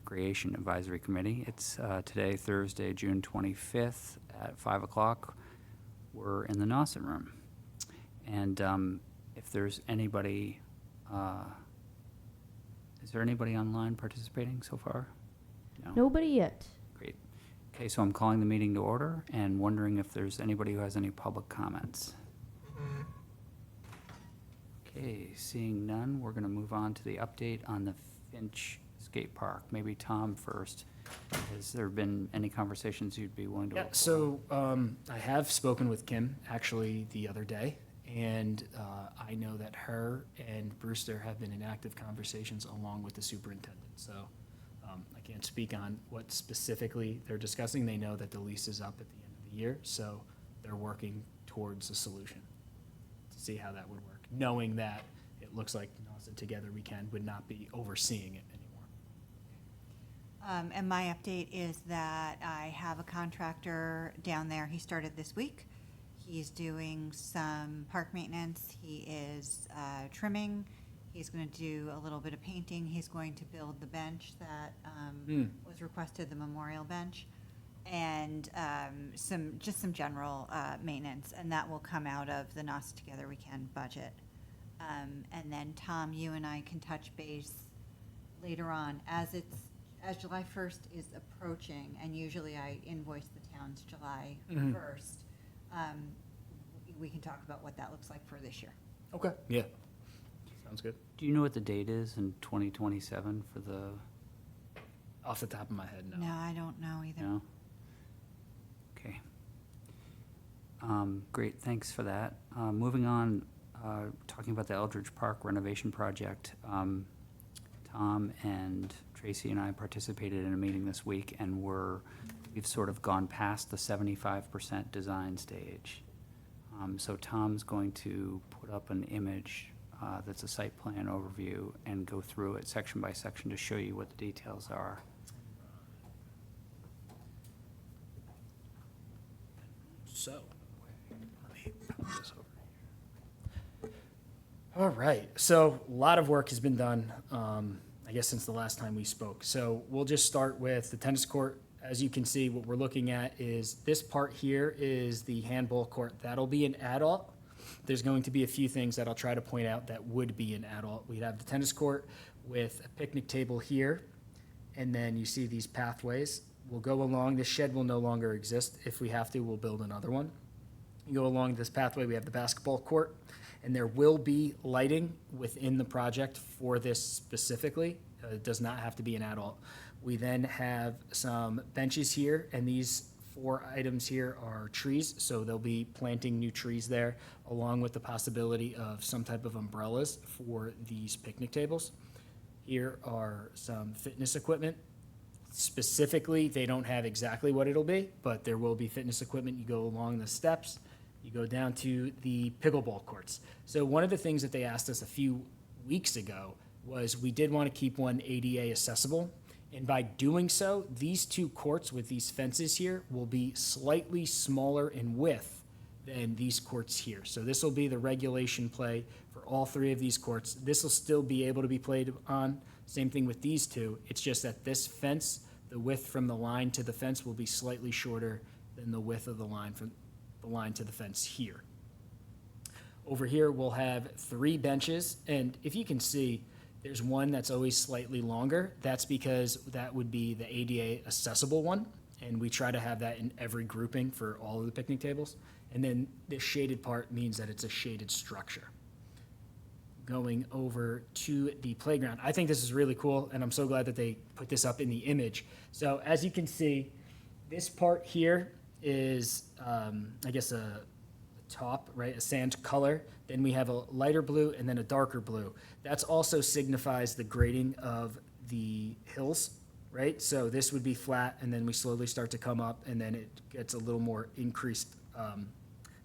Recreation Advisory Committee. It's today, Thursday, June 25th at 5 o'clock. We're in the Nauset Room. And if there's anybody, is there anybody online participating so far? No. Nobody yet. Great. Okay, so I'm calling the meeting to order and wondering if there's anybody who has any public comments. Okay, seeing none, we're going to move on to the update on the Finch Skate Park. Maybe Tom first. Has there been any conversations you'd be willing to? Yeah, so I have spoken with Kim actually the other day, and I know that her and Brewster have been in active conversations along with the superintendent. So I can't speak on what specifically they're discussing. They know that the lease is up at the end of the year, so they're working towards a solution to see how that would work, knowing that it looks like Nauset Together We Can would not be overseeing it anymore. And my update is that I have a contractor down there. He started this week. He's doing some park maintenance. He is trimming. He's going to do a little bit of painting. He's going to build the bench that was requested, the memorial bench, and some general maintenance. And that will come out of the Nauset Together We Can budget. And then Tom, you and I can touch base later on as July 1st is approaching, and usually I invoice the towns July 1st. We can talk about what that looks like for this year. Okay. Yeah. Sounds good. Do you know what the date is in 2027 for the, Off the top of my head, no. No, I don't know either. no? Okay. Great, thanks for that. Moving on, talking about the Eldridge Park renovation project. Tom and Tracy and I participated in a meeting this week, and we've sort of gone past the 75% design stage. So Tom's going to put up an image that's a site plan overview and go through it section by section to show you what the details are. So, let me put this over here. All right, so a lot of work has been done, I guess, since the last time we spoke. So we'll just start with the tennis court. As you can see, what we're looking at is this part here is the handball court. That'll be an adult. There's going to be a few things that I'll try to point out that would be an adult. We'd have the tennis court with a picnic table here, and then you see these pathways. We'll go along. This shed will no longer exist. If we have to, we'll build another one. You go along this pathway, we have the basketball court, and there will be lighting within the project for this specifically. It does not have to be an adult. We then have some benches here, and these 4 items here are trees, so they'll be planting new trees there, along with the possibility of some type of umbrellas for these picnic tables. Here are some fitness equipment. Specifically, they don't have exactly what it'll be, but there will be fitness equipment. You go along the steps, you go down to the pickleball courts. So one of the things that they asked us a few weeks ago was we did want to keep one ADA accessible. And by doing so, these 2 courts with these fences here will be slightly smaller in width than these courts here. So this will be the regulation play for all 3 of these courts. This will still be able to be played on. Same thing with these 2. It's just that this fence, the width from the line to the fence will be slightly shorter than the width of the line from the line to the fence here. Over here, we'll have 3 benches, and if you can see, there's one that's always slightly longer. That's because that would be the ADA accessible one, and we try to have that in every grouping for all of the picnic tables. And then this shaded part means that it's a shaded structure. Going over to the playground. I think this is really cool, and I'm so glad that they put this up in the image. So as you can see, this part here is, I guess, a top, right, a sand color. Then we have a lighter blue and then a darker blue. That's also signifies the grading of the hills, right? So this would be flat, and then we slowly start to come up, and then it gets a little more increased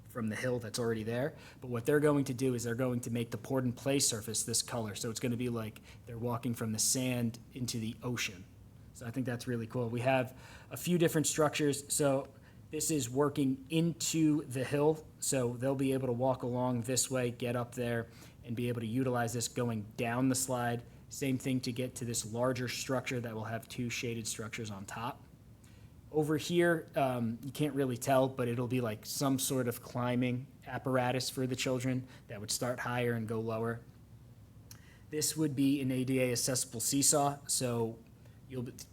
from the hill that's already there. But what they're going to do is they're going to make the poured and play surface this color. So it's going to be like they're walking from the sand into the ocean. So I think that's really cool. We have a few different structures. So this is working into the hill. So they'll be able to walk along this way, get up there, and be able to utilize this going down the slide Same thing to get to this larger structure that will have 2 shaded structures on top. Over here, you can't really tell, but it'll be like some sort of climbing apparatus for the children that would start higher and go lower. This would be an ADA accessible seesaw, so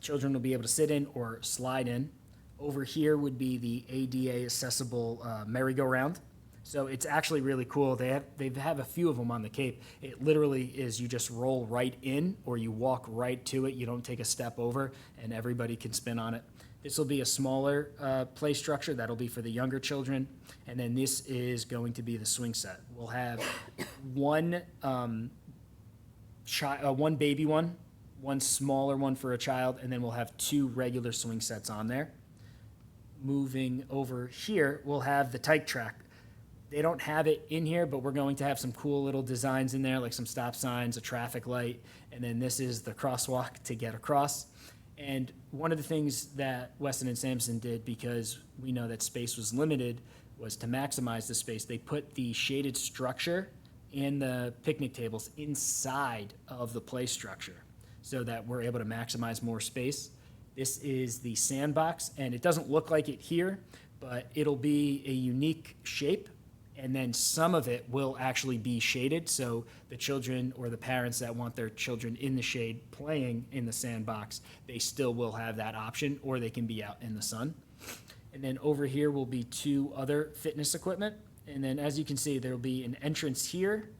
children will be able to sit in or slide in. Over here would be the ADA accessible merry-go-round. So it's actually really cool. They have a few of them on the Cape. It literally is you just roll right in or you walk right to it. You don't take a step over, and everybody can spin on it. This will be a smaller play structure. That'll be for the younger children. And then this is going to be the swing set. We'll have one baby one smaller one for a child, and then we'll have 2 regular swing sets on there. Moving over here, we'll have the Tyke track. They don't have it in here, but we're going to have some cool little designs in there, like some stop signs, a traffic light, and then this is the crosswalk to get across. And one of the things that Weston and Sampson did, because we know that space was limited, was to maximize the space. They put the shaded structure and the picnic tables inside of the play structure so that we're able to maximize more space. This is the sandbox, and it doesn't look like it here, but it'll be a unique shape, and then some of it will actually be shaded, so the children or the parents that want their children in the shade playing in the sandbox, they still will have that option, or they can be out in the sun. And then over here will be 2 other fitness equipment, and then as you can see, there'll be an entrance here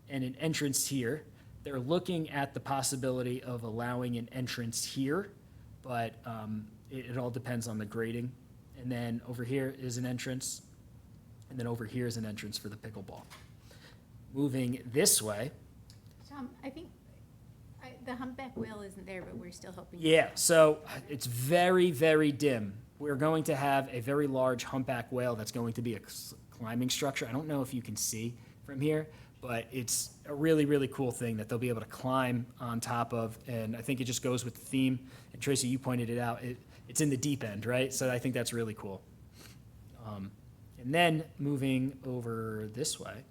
and an entrance here. They're looking at the possibility of allowing an entrance here, but it all depends on the grading. And then over here is an entrance, and then over here is an entrance for the pickleball. Moving this way, Tom, I think the humpback whale isn't there, but we're still hoping. yeah, so it's very, very dim. We're going to have a very large humpback whale that's going to be a climbing structure. I don't know if you can see from here, but it's a really, really cool thing that they'll be able to climb on top of, and I think it just goes with the theme. And Tracy, you pointed it out. It's in the deep end, right? So I think that's really cool. And then moving over this way,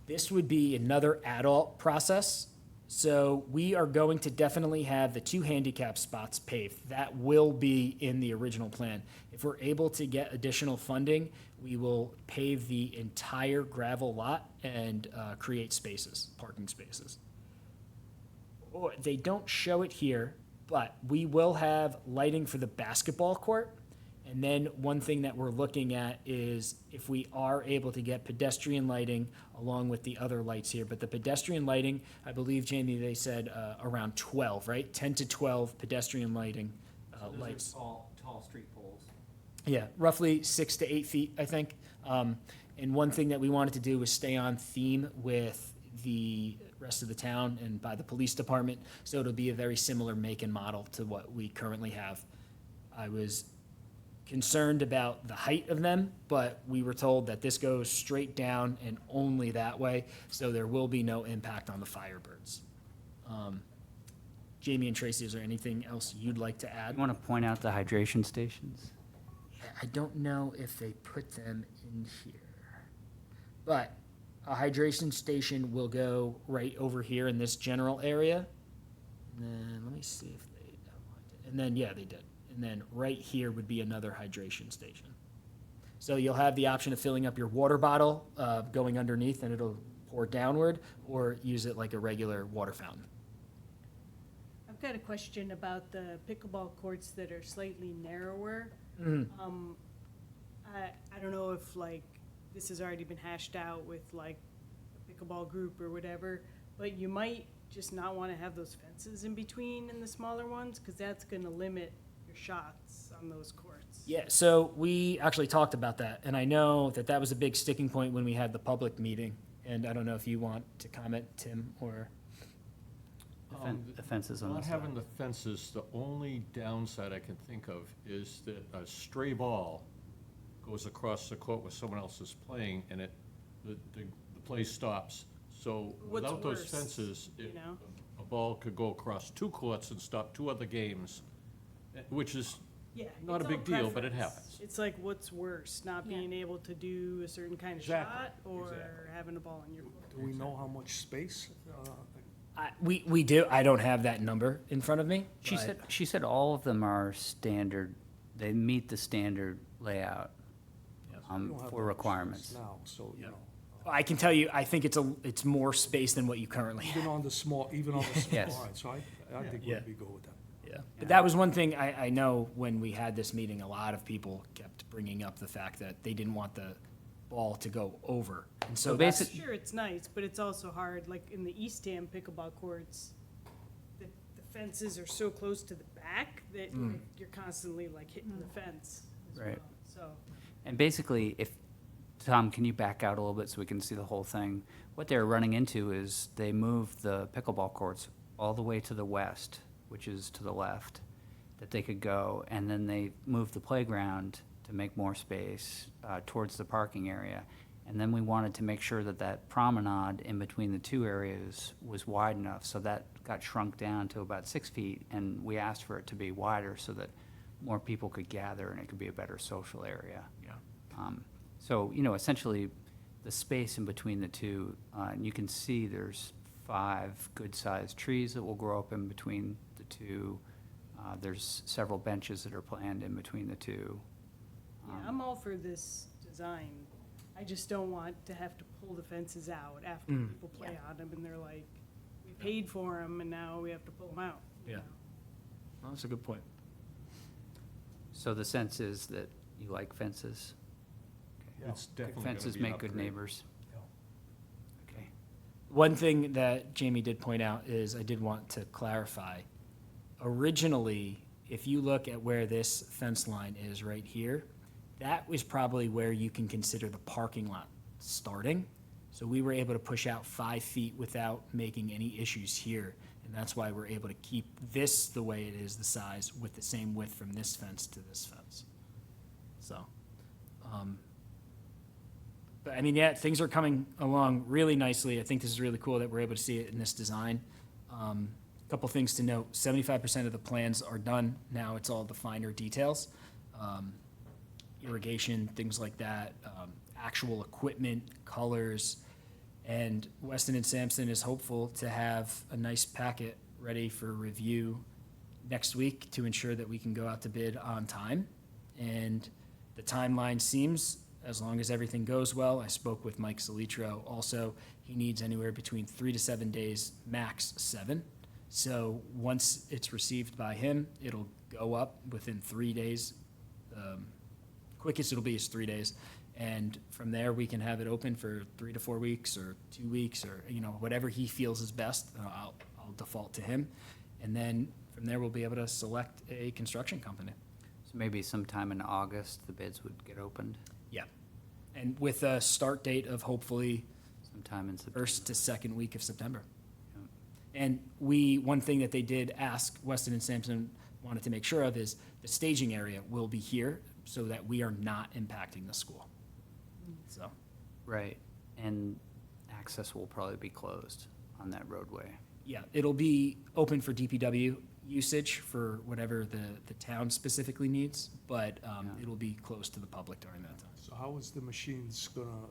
this would be another adult process. So we are going to definitely have the 2 handicap spots paved. That will be in the original plan. If we're able to get additional funding, we will pave the entire gravel lot and create spaces, parking spaces. Or they don't show it here, but we will have lighting for the basketball court. And then one thing that we're looking at is if we are able to get pedestrian lighting along with the other lights here. But the pedestrian lighting, I believe, Jamie, they said around 12, right? 10 to 12 pedestrian lighting lights. Tall street poles. Yeah, roughly 6 to 8 feet, I think. And one thing that we wanted to do was stay on theme with the rest of the town and by the police department. So it'll be a very similar make and model to what we currently have. I was concerned about the height of them, but we were told that this goes straight down and only that way, so there will be no impact on the Firebirds. Jamie and Tracy, is there anything else you'd like to add? You want to point out the hydration stations? I don't know if they put them in here, but a hydration station will go right over here in this general area. And then let me see if they outlined it. And then, yeah, they did. And then right here would be another hydration station. So you'll have the option of filling up your water bottle, going underneath, and it'll pour downward, or use it like a regular water fountain. I've got a question about the pickleball courts that are slightly narrower. I don't know if like this has already been hashed out with like a pickleball group or whatever, but you might just not want to have those fences in between in the smaller ones, because that's going to limit your shots on those courts. Yeah, so we actually talked about that, and I know that that was a big sticking point when we had the public meeting, and I don't know if you want to comment, Tim, or... The fences on the Not side. having the fences, the only downside I can think of is that a stray ball goes across the court where someone else is playing, and the play stops. So What's without those worse, fences, you know? a ball could go across 2 courts and stop 2 other games, which is Yeah, not it's a big all deal, but it preference. happens. It's like, what's worse, not Yeah. being able to do a certain kind of Exactly, shot, or exactly. having a ball in your court? Do we know how much space We do. I don't have that number in front of me. but- She said all of them are standard, they meet the standard layout We don't have for those requirements. Now, so, you Yeah. know, I can tell you, I think it's more space than what you currently have. even on the small, Yes. all right, so I think Yeah. we'd be good with that. Yeah. But that was one thing I know when we had this meeting, a lot of people kept bringing up the fact that they didn't want the ball to go over. And so So that's, basic- Sure, it's nice, but it's also hard, like in the Eastham pickleball courts, the fences are so close to the back that like, you're constantly like hitting the fence as Right. well, so. And basically, if, Tom, can you back out a little bit so we can see the whole thing? What they're running into is they moved the pickleball courts all the way to the west, which is to the left, that they could go, and then they moved the playground to make more space towards the parking area. And then we wanted to make sure that that promenade in between the two areas was wide enough, so that got shrunk down to about 6 feet, and we asked for it to be wider so that more people could gather and it could be a better social area. yeah. So, you know, essentially, the space in between the two, and you can see there's 5 good-sized trees that will grow up in between the two. There's several benches that are planned in between the two. Yeah, I'm all for this design. I just don't want to have to pull the fences out after people play on them and they're like, we paid for them and now we have to pull them out. you Yeah. know? Well, that's a good point. So the sense is that you like fences? It's definitely gonna Fences be an make good upgrade. neighbors. Okay. One thing that Jamie did point out is I did want to clarify. Originally, if you look at where this fence line is right here, that was probably where you can consider the parking lot starting. So we were able to push out 5 feet without making any issues here. And that's why we're able to keep this the way it is, the size, with the same width from this fence to this fence. So, but I mean, yeah, things are coming along really nicely. I think this is really cool that we're able to see it in this design. Couple things to note, 75% of the plans are done. Now it's all the finer details. Irrigation, things like that, actual equipment, colors. And Weston and Sampson is hopeful to have a nice packet ready for review next week to ensure that we can go out to bid on time. And the timeline seems, as long as everything goes well, I spoke with Mike Solitro also, he needs anywhere between 3 to 7 days, max 7. So once it's received by him, it'll go up within 3 days. Quickest it'll be is 3 days. And from there, we can have it open for 3 to 4 weeks or 2 weeks or, you know, whatever he feels is best. I'll default to him. And then from there, we'll be able to select a construction company. So maybe sometime in August, the bids would get opened, Yeah. And with a start date of hopefully sometime in September. first to second week of September. Yeah. And one thing that they did ask Weston and Sampson wanted to make sure of is the staging area will be here so that we are not impacting the school. So, Right, and access will probably be closed on that roadway. yeah, it'll be open for DPW usage for whatever the town specifically needs, but Yeah. it'll be closed to the public during that time. So how is the machines gonna,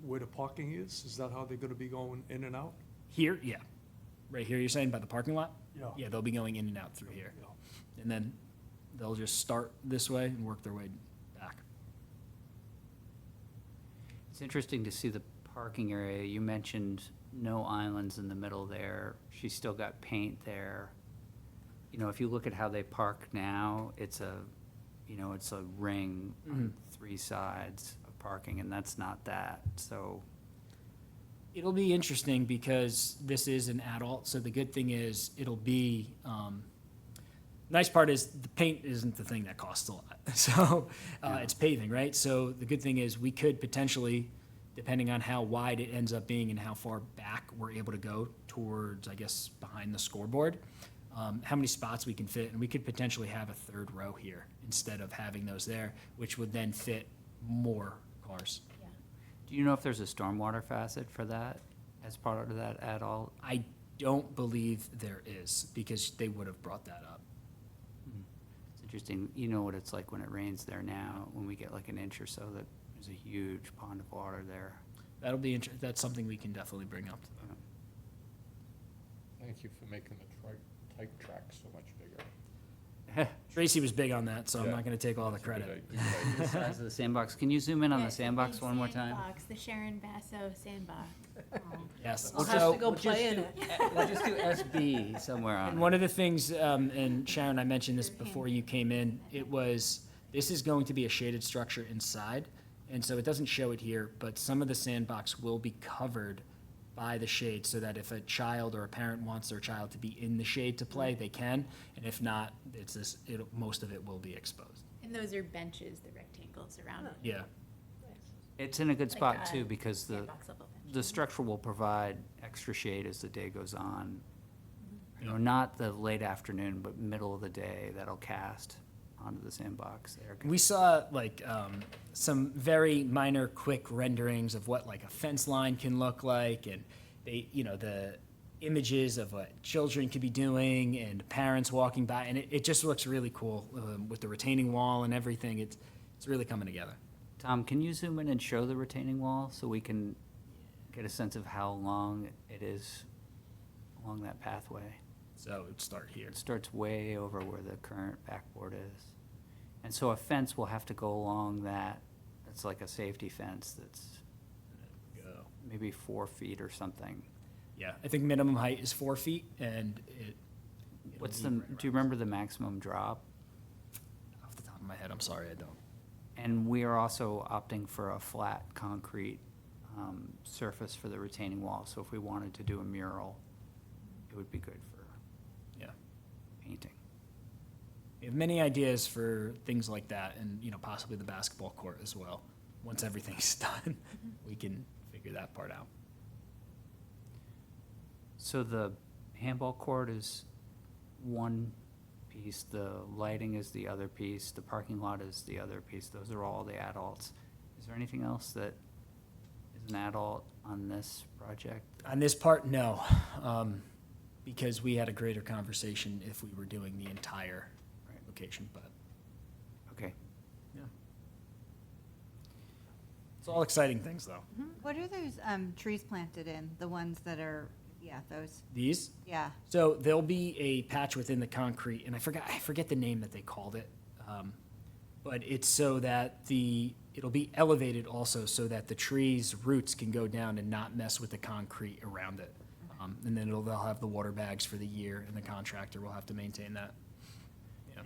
where the parking is that how they're gonna be going in and out? Here, yeah. Right here, you're saying by the parking lot? Yeah. Yeah, they'll be going in and out through here. Yeah. And then they'll just start this way and work their way back. It's interesting to see the parking area. You mentioned no islands in the middle there. She's still got paint there. You know, if you look at how they park now, it's a, you know, it's a ring on 3 sides of parking, and that's not that, so. It'll be interesting because this is an adult, so the good thing is it'll be, nice part is the paint isn't the thing that costs a lot. So, it's paving, right? So the good thing is we could potentially, depending on how wide it ends up being and how far back we're able to go towards, I guess, behind the scoreboard, how many spots we can fit, and we could potentially have a 3rd row here instead of having those there, which would then fit more cars. Do you know if there's a stormwater facet for that, as part of that at all? I don't believe there is, because they would have brought that up. It's interesting, you know what it's like when it rains there now, when we get like an inch or so, that there's a huge pond of water there. That'll be that's something we can definitely bring up to them. Thank you for making the type track so much bigger. Tracy was big on that, so I'm Yeah. not gonna take all the That's a good credit. idea, good idea. The size of the sandbox. Can you zoom in on the Yes, sandbox big one more time? sandbox, the Sharon Basso sandbox. Yes. I'll So- have to go We'll just play in do- it. We'll just do SB somewhere on And it. one of the things, and Sharon, I mentioned this before you came in, this is going to be a shaded structure inside. And so it doesn't show it here, but some of the sandbox will be covered by the shade so that if a child or a parent wants their child to be in the shade to play, they can. And if not, most of it will be exposed. And those are benches, the rectangles around it. Yeah. It's in a good Like spot a too, because the, Sandbox level bench. the structure will provide extra shade as the day goes on. You know, not the late afternoon, but middle of the day that'll cast onto the sandbox there. We saw like some very minor, quick renderings of what like a fence line can look like, and the images of what children could be doing and parents walking by, and it just looks really cool with the retaining wall and everything. It's really coming together. Tom, can you zoom in and show the retaining wall so we can get a sense of how long it is along that pathway? So it'd start here. It starts way over where the current backboard is. And so a fence will have to go along that. That's like a safety fence that's Go. maybe 4 feet or something. Yeah, I think minimum height is 4 feet, and it'll What's be the, right do you around- remember the maximum drop? Off the top of my head, I'm sorry, I don't. And we are also opting for a flat concrete surface for the retaining wall. So if we wanted to do a mural, it would be good for Yeah. painting. We have many ideas for things like that, and possibly the basketball court as well. Once everything's done, we can figure that part out. So the handball court is one piece, the lighting is the other piece, the parking lot is the other piece. Those are all the adults. Is there anything else that is an adult on this project? On this part, no, because we had a greater conversation if we were doing the entire Right. location, but Okay. yeah. It's all exciting things, though. What are those trees planted in? The ones that are, yeah, those, These, yeah. so there'll be a patch within the concrete, and I forget the name that they called it. But it's so that it'll be elevated also so that the tree's roots can go down and not mess with the concrete around it. And then they'll have the water bags for the year, and the contractor will have to maintain that.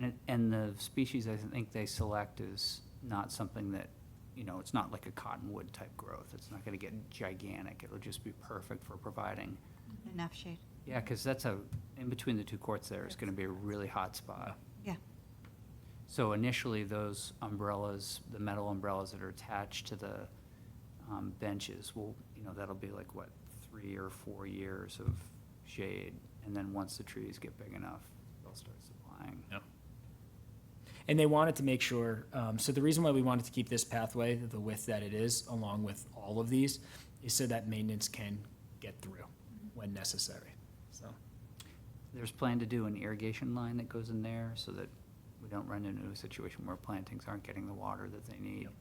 Yeah. And the species I think they select is not something that, it's not like a cottonwood type growth. It's not gonna get gigantic. It'll just be perfect for providing. Enough shade. Yeah, because that's in between the two courts there is gonna be a really hot spot. Yeah. So initially, those umbrellas, the metal umbrellas that are attached to the benches will, that'll be like, 3 or 4 years of shade. And then once the trees get big enough, they'll start supplying. Yeah. And they wanted to make sure, so the reason why we wanted to keep this pathway the width that it is, along with all of these, is so that maintenance can get through when necessary, so. There's planned to do an irrigation line that goes in there so that we don't run into a situation where plantings aren't getting the water that they need. Yep.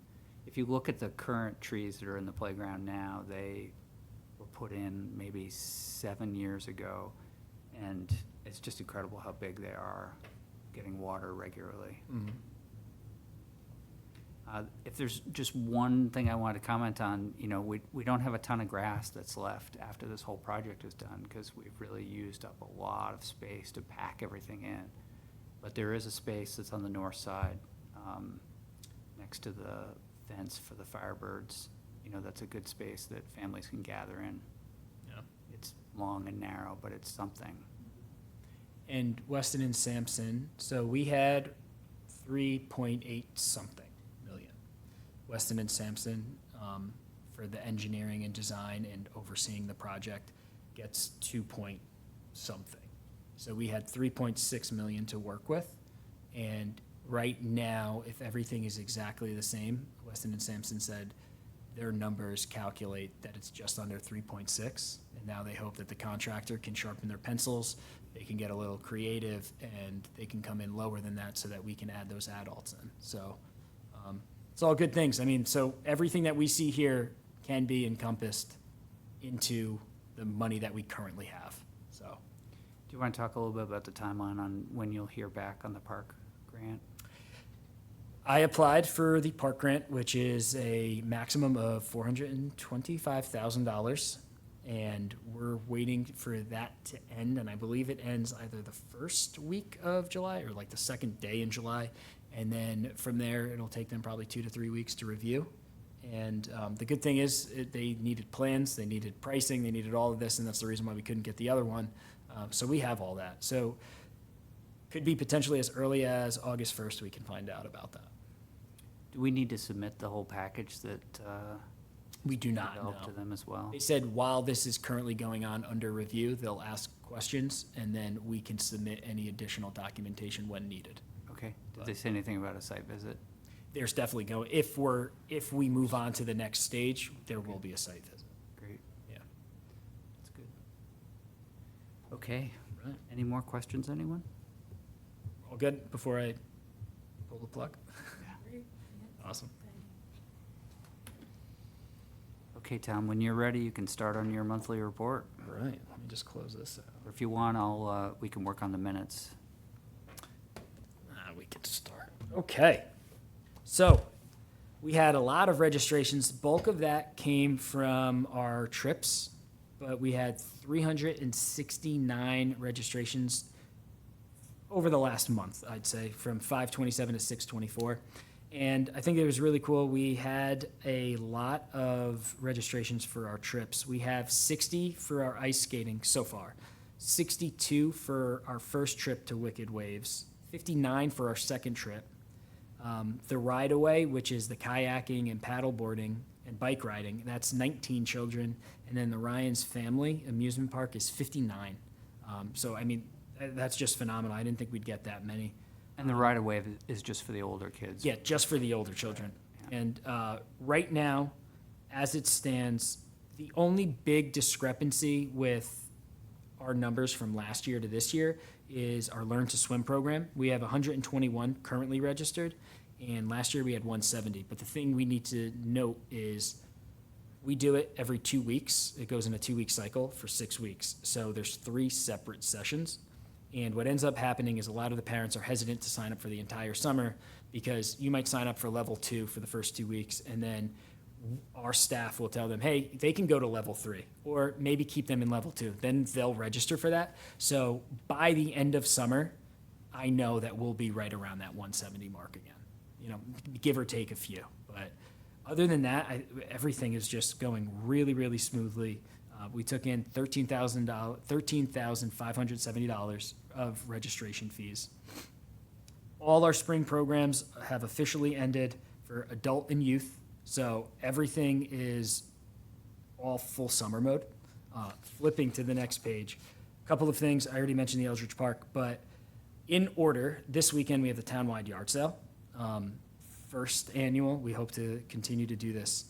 If you look at the current trees that are in the playground now, they were put in maybe 7 years ago, and it's just incredible how big they are, getting water regularly. If there's just one thing I wanted to comment on, we don't have a ton of grass that's left after this whole project is done, because we've really used up a lot of space to pack everything in. But there is a space that's on the north side, next to the fence for the Firebirds. That's a good space that families can gather in. Yeah. It's long and narrow, but it's something. And Weston and Sampson, so we had 3.8 something million. Weston and Sampson, for the engineering and design and overseeing the project, gets 2 point something. So we had 3.6 million to work with. And right now, if everything is exactly the same, Weston and Sampson said their numbers calculate that it's just under 3.6. And now they hope that the contractor can sharpen their pencils, they can get a little creative, and they can come in lower than that so that we can add those adults in. So it's all good things. I mean, so everything that we see here can be encompassed into the money that we currently have. So you want to talk a little bit about the timeline on when you'll hear back on the park grant? I applied for the park grant, which is a maximum of $425,000. And we're waiting for that to end, and I believe it ends either the first week of July or like the second day in July. And then from there, it'll take them probably 2 to 3 weeks to review. And the good thing is, they needed plans, they needed pricing, they needed all of this, and that's the reason why we couldn't get the other one. So we have all that. So could be potentially as early as August 1st, we can find out about that. Do we need to submit the whole package that We do not developed know. to them as well? They said while this is currently going on under review, they'll ask questions, and then we can submit any additional documentation when needed. Okay. Did they say anything about a site visit? There's definitely going, if we move on to the next stage, there will be a site visit. Great. Yeah. That's good. Okay. Right. Any more questions, anyone? All good before I pull the plug? Awesome. Okay, Tom, when you're ready, you can start on your monthly report. All right, let me just close this out. Or if you want, we can work on the minutes. We can start. Okay. So, we had a lot of registrations. Bulk of that came from our trips, but we had 369 registrations over the last month, I'd say, from 5/27 to 6/24. And I think it was really cool. We had a lot of registrations for our trips. We have 60 for our ice skating so far, 62 for our first trip to Wicked Waves, 59 for our second trip. The Ride Away, which is the kayaking and paddleboarding and bike riding, that's 19 children. And then the Ryan's Family Amusement Park is 59. So, I mean, that's just phenomenal. I didn't think we'd get that many. And the right-of-way is just for the older kids? Yeah, just for the older children. Yeah. And right now, as it stands, the only big discrepancy with our numbers from last year to this year is our Learn to Swim program. We have 121 currently registered, and last year we had 170. But the thing we need to note is we do it every 2 weeks. It goes in a 2-week cycle for 6 weeks. So there's 3 separate sessions. And what ends up happening is a lot of the parents are hesitant to sign up for the entire summer because you might sign up for level 2 for the first 2 weeks, and then our staff will tell them, hey, they can go to level 3, or maybe keep them in level 2. Then they'll register for that. So by the end of summer, I know that we'll be right around that 170 mark again, you know, give or take a few. But other than that, everything is just going really, really smoothly. We took in $13,570 of registration fees. All our spring programs have officially ended for adult and youth, so everything is all full summer mode. Flipping to the next page, a couple of things. I already mentioned the Eldridge Park, but in order, this weekend we have the townwide yard sale. First annual, we hope to continue to do this.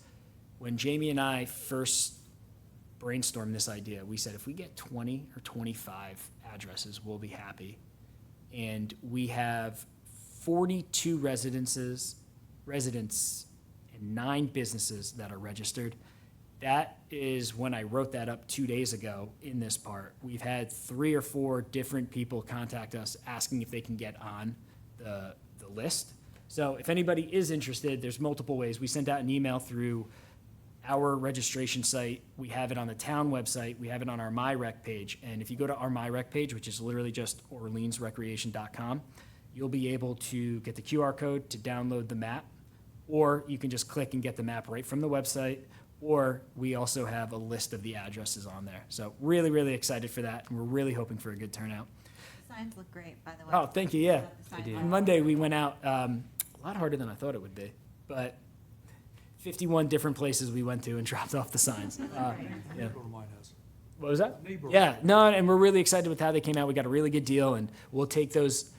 When Jamie and I first brainstormed this idea, we said if we get 20 or 25 addresses, we'll be happy. And we have 42 residents and 9 businesses that are registered. That is when I wrote that up 2 days ago in this part. We've had 3 or 4 different people contact us asking if they can get on the list. So if anybody is interested, there's multiple ways. We sent out an email through our registration site. We have it on the town website. We have it on our MyRec page. And if you go to our MyRec page, which is literally just orleansrecreation.com, you'll be able to get the QR code to download the map, or you can just click and get the map right from the website, or we also have a list of the addresses on there. So really, really excited for that, and we're really hoping for a good turnout. The signs look great, by the way. Oh, thank you, yeah. The signs They do. look On Monday, we went out, a lot harder than I thought it would be, but 51 different places we went to and dropped off the signs. Yeah. Neighbor of mine has. What was that? Neighbor. Yeah, no, and we're really excited with how they came out. We got a really good deal, and we'll take those.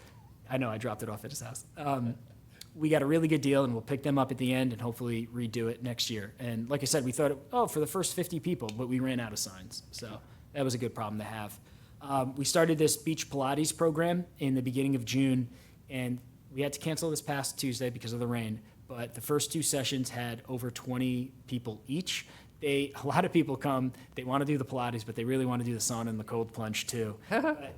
I know I dropped it off at his house. We got a really good deal, and we'll pick them up at the end and hopefully redo it next year. And like I said, we thought, for the first 50 people, but we ran out of signs. So that was a good problem to have. We started this beach Pilates program in the beginning of June, and we had to cancel this past Tuesday because of the rain. But the first 2 sessions had over 20 people each. a lot of people come, they want to do the Pilates, but they really want to do the sauna and the cold plunge too.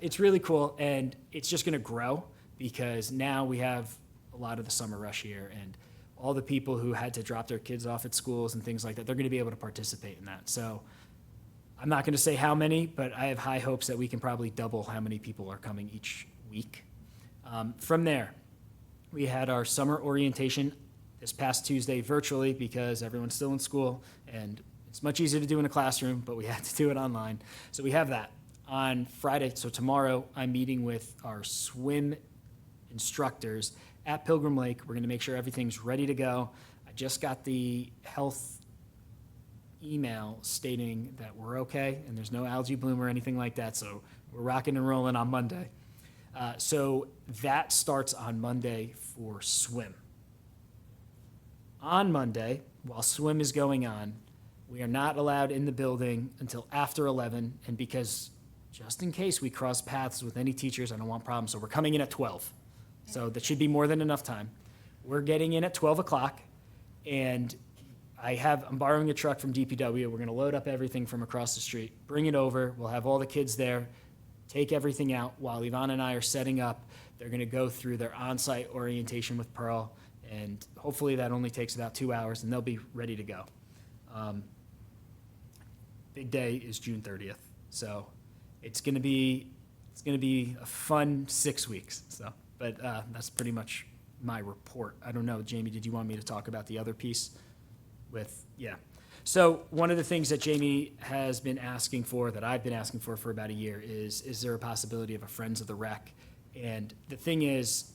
It's really cool, and it's just going to grow because now we have a lot of the summer rush here, and all the people who had to drop their kids off at schools and things like that, they're going to be able to participate in that. So I'm not going to say how many, but I have high hopes that we can probably double how many people are coming each week. From there, we had our summer orientation this past Tuesday virtually because everyone's still in school, and it's much easier to do in a classroom, but we had to do it online. So we have that. On Friday, so tomorrow, I'm meeting with our swim instructors at Pilgrim Lake. We're going to make sure everything's ready to go. I just got the health email stating that we're okay and there's no algae bloom or anything like that, so we're rocking and rolling on Monday. So that starts on Monday for swim. On Monday, while swim is going on, we are not allowed in the building until after 11, and because just in case we cross paths with any teachers, I don't want problems, so we're coming in at 12. So that should be more than enough time. We're getting in at 12 o'clock, and I'm borrowing a truck from DPW. We're gonna load up everything from across the street, bring it over. We'll have all the kids there, take everything out while Yvonne and I are setting up. They're gonna go through their on-site orientation with Pearl, and hopefully that only takes about 2 hours, and they'll be ready to go. Big day is June 30th, so it's gonna be a fun 6 weeks. So, but that's pretty much my report. I don't know, Jamie, did you want me to talk about the other piece? Yeah. So one of the things that Jamie has been asking for, that I've been asking for about a year, is there a possibility of a Friends of the Rec? And the thing is,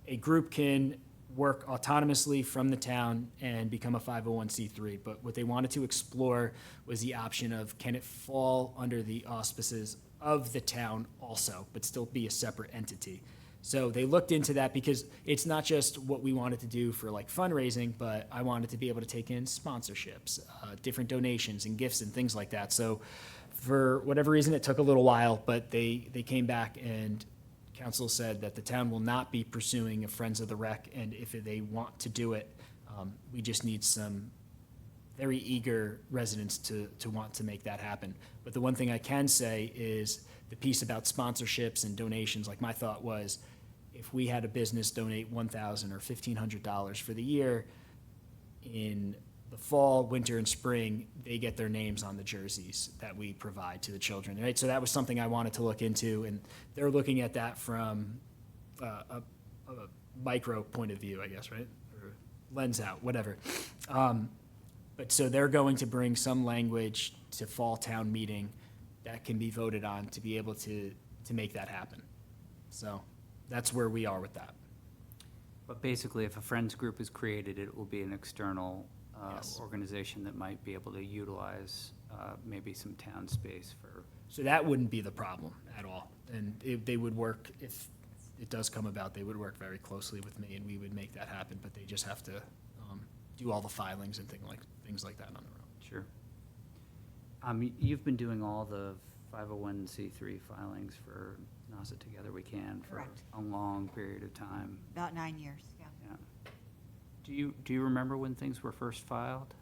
a group can work autonomously from the town and become a 501c3, but what they wanted to explore was the option of, can it fall under the auspices of the town also, but still be a separate entity? So they looked into that because it's not just what we wanted to do for like fundraising, but I wanted to be able to take in sponsorships, different donations and gifts and things like that. So for whatever reason, it took a little while, but they came back and council said that the town will not be pursuing a Friends of the Rec, and if they want to do it, we just need some very eager residents to want to make that happen. But the one thing I can say is the piece about sponsorships and donations, like my thought was, if we had a business donate $1,000 or $1,500 for the year, in the fall, winter, and spring, they get their names on the jerseys that we provide to the children, right? So that was something I wanted to look into, and they're looking at that from a micro point of view, I guess, right? Or lens out, whatever. But so they're going to bring some language to fall town meeting that can be voted on to be able to make that happen. So that's where we are with that. But basically, if a Friends group is created, it will be an external Yes. organization that might be able to utilize maybe some town space for. So that wouldn't be the problem at all. And they would work, if it does come about, they would work very closely with me, and we would make that happen, but they just have to do all the filings and things like that on their own. Sure. You've been doing all the 501c3 filings for NASA Together We Can for Correct. a long period of time. About 9 years, yeah. Yeah. Do you remember when things were first filed?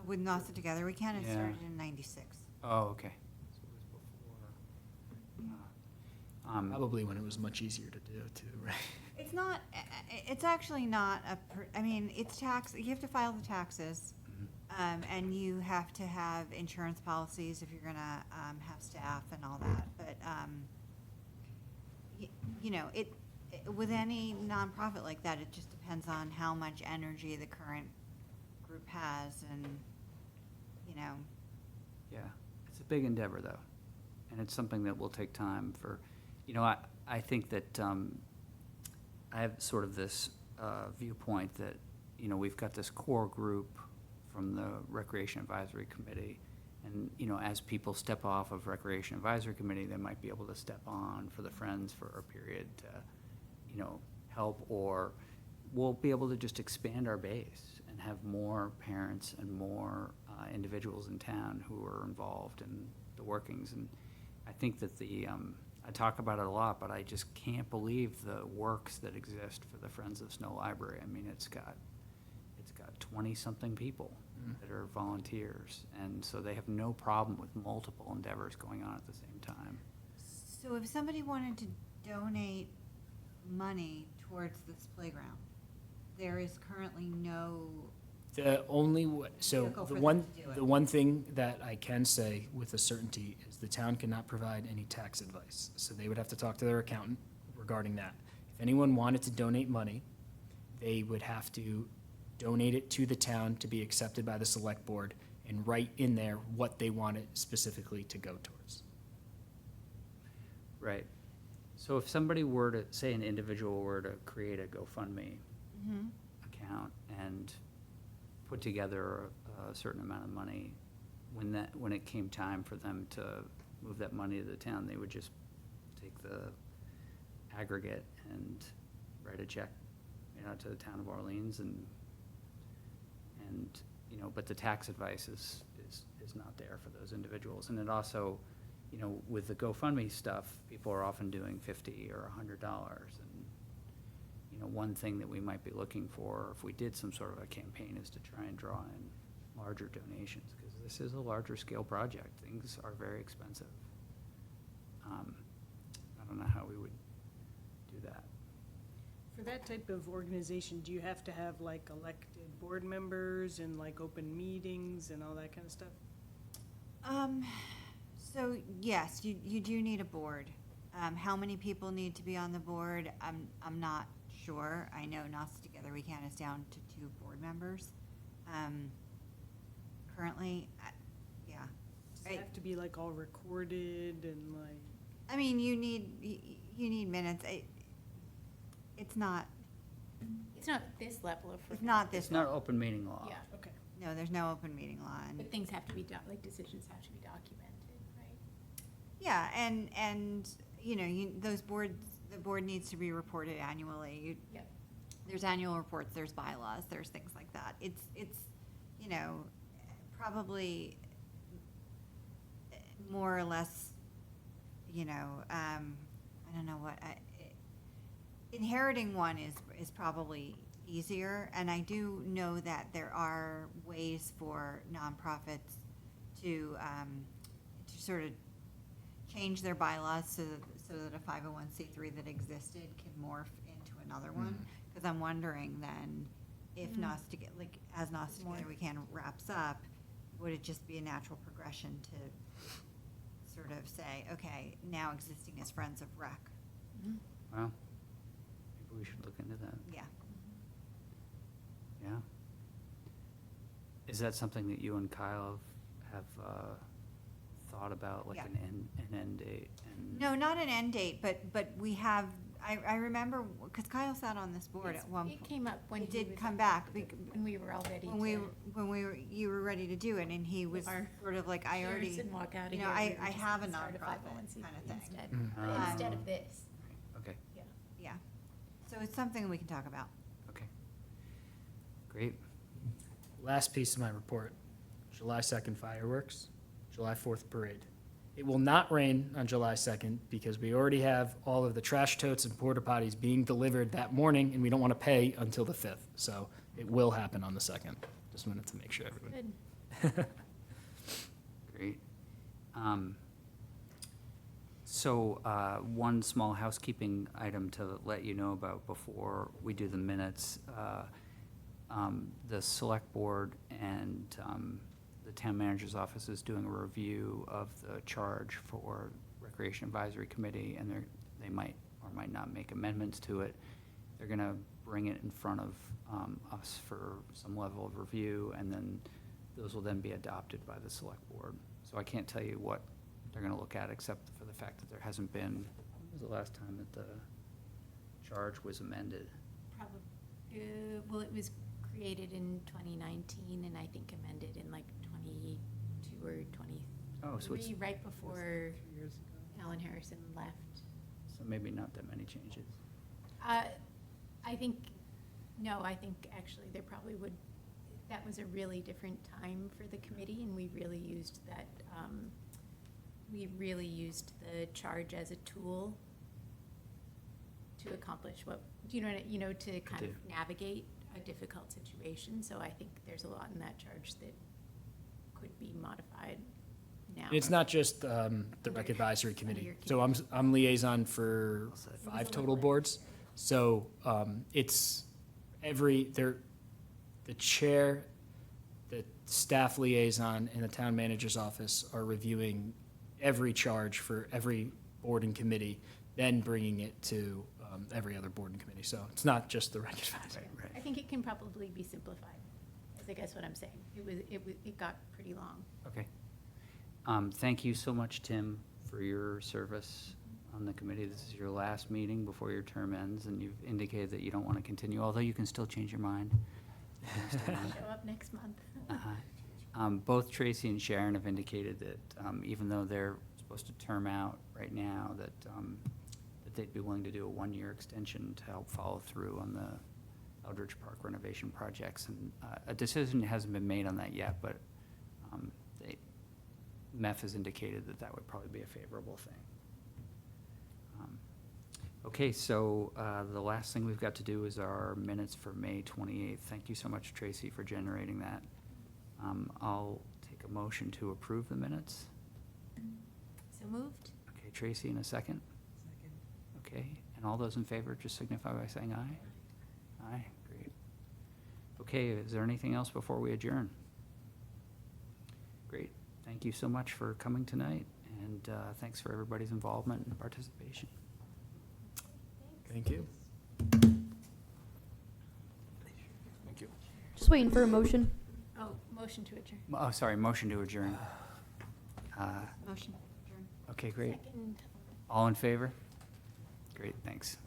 With NASA Together We Can, it Yeah. started in 96. Oh, okay. So it was before. Probably when it was much easier to do too, right? It's not, it's actually not I mean, it's you have to file the taxes, and you have to have insurance policies if you're gonna have staff and all that, but, you know, with any nonprofit like that, it just depends on how much energy the current group has, and, you know. Yeah, it's a big endeavor, though, and it's something that will take time for, I think that I have sort of this viewpoint that, we've got this core group from the Recreation Advisory Committee, and, as people step off of Recreation Advisory Committee, they might be able to step on for the Friends for a period to, help, or we'll be able to just expand our base and have more parents and more individuals in town who are involved in the workings. And I think that I talk about it a lot, but I just can't believe the works that exist for the Friends of Snow Library. I mean, it's got got 20-something people that are volunteers, and so they have no problem with multiple endeavors going on at the same time. So if somebody wanted to donate money towards this playground, there is currently no, The only, so Vehicle for the them one, to do it. the one thing that I can say with a certainty is the town cannot provide any tax advice. So they would have to talk to their accountant regarding that. If anyone wanted to donate money, they would have to donate it to the town to be accepted by the select board and write in there what they want it specifically to go towards. Right. So if somebody were to, say an individual were to create a GoFundMe account and put together a certain amount of money, when it came time for them to move that money to the town, they would just take the aggregate and write a check, to the town of Orleans and, but the tax advice is not there for those individuals. And it also, with the GoFundMe stuff, people are often doing $50 or $100. And, one thing that we might be looking for, if we did some sort of a campaign, is to try and draw in larger donations, because this is a larger scale project. Things are very expensive. I don't know how we would do that. For that type of organization, do you have to have like elected board members and like open meetings and all that kind of stuff? So yes, you do need a board. How many people need to be on the board? I'm not sure. I know NOS Together We Can is down to 2 board members. Currently, yeah. Does it have to be like all recorded and like? I mean, you need minutes. It's not this level of. It's not this. It's not open meeting law. Yeah, Okay. No, there's no open meeting law. And but things have to be like decisions have to be documented, right? yeah, and those boards, the board needs to be reported annually. Yep. There's annual reports, there's bylaws, there's things like that. It's probably more or less, I don't know what, inheriting one is probably easier. And I do know that there are ways for nonprofits to sort of change their bylaws so that a 501c3 that existed can morph into another one. Because I'm wondering then, if NOS as NOS Together We Can wraps up, would it just be a natural progression to sort of say, okay, now existing as Friends of Rec? Well, maybe we should look into that. Yeah. Yeah. Is that something that you and Kyle have thought about, like Yeah. an end date? And No, not an end date, but we have, I remember, because Kyle sat on this board at one It point. came up when It he did was come on back the- when we were all ready to. You were ready to do it, and he was Our sort of like, I chairs already, and walk out of you know, here, we were I just have a gonna start nonprofit 501c3 kind of thing. Instead, Mhm. instead of this, Okay, yeah. Yeah. So it's something we can talk about. okay. Great. Last piece of my report, July 2nd fireworks, July 4th parade. It will not rain on July 2nd because we already have all of the trash totes and porta potties being delivered that morning, and we don't want to pay until the 5th. So it will happen on the 2nd. Just wanted to make sure everyone. Good. Great. So, one small housekeeping item to let you know about before we do the minutes. The select board and the town manager's office is doing a review of the charge for Recreation Advisory Committee, and they might or might not make amendments to it. They're gonna bring it in front of us for some level of review, and then those will then be adopted by the select board. So I can't tell you what they're gonna look at, except for the fact that there hasn't been, when was the last time that the charge was amended? Probably, well, it was created in 2019 and I think amended in like 22 or 23, Oh, so it's, right before Alan Harrison left. so maybe not that many changes. I think, no, I think actually there probably would, that was a really different time for the committee, and we really used that, we really used the charge as a tool to accomplish what, do you know, to kind of do. navigate a difficult situation, so I think there's a lot in that charge that could be modified now. It's not just the rec advisory committee. So I'm liaison for 5 total boards. So it's the chair, the staff liaison, and the town manager's office are reviewing every charge for every board and committee, then bringing it to every other board and committee. So it's not just the rec advisory. Right, I right. think it can probably be simplified, is I guess what I'm saying. It got pretty long. Okay. Thank you so much, Tim, for your service on the committee. This is your last meeting before your term ends, and you've indicated that you don't want to continue, although you can still change your mind. Show up next month. Both Tracy and Sharon have indicated that even though they're supposed to term out right now, that they'd be willing to do a 1-year extension to help follow through on the Eldridge Park renovation projects. And a decision hasn't been made on that yet, but MEF has indicated that that would probably be a favorable thing. Okay, so the last thing we've got to do is our minutes for May 28th. Thank you so much, Tracy, for generating that. I'll take a motion to approve the minutes. So moved? Okay, Tracy, in a second? Second. Okay, and all those in favor, just signify by saying aye. Aye, great. Okay, is there anything else before we adjourn? Great, thank you so much for coming tonight, and thanks for everybody's involvement and participation. Thank you. Thank you. Just waiting for a motion. Oh, motion to adjourn. Oh, sorry, motion to adjourn. Motion, adjourn. Okay, great. Second. All in favor? Great, thanks.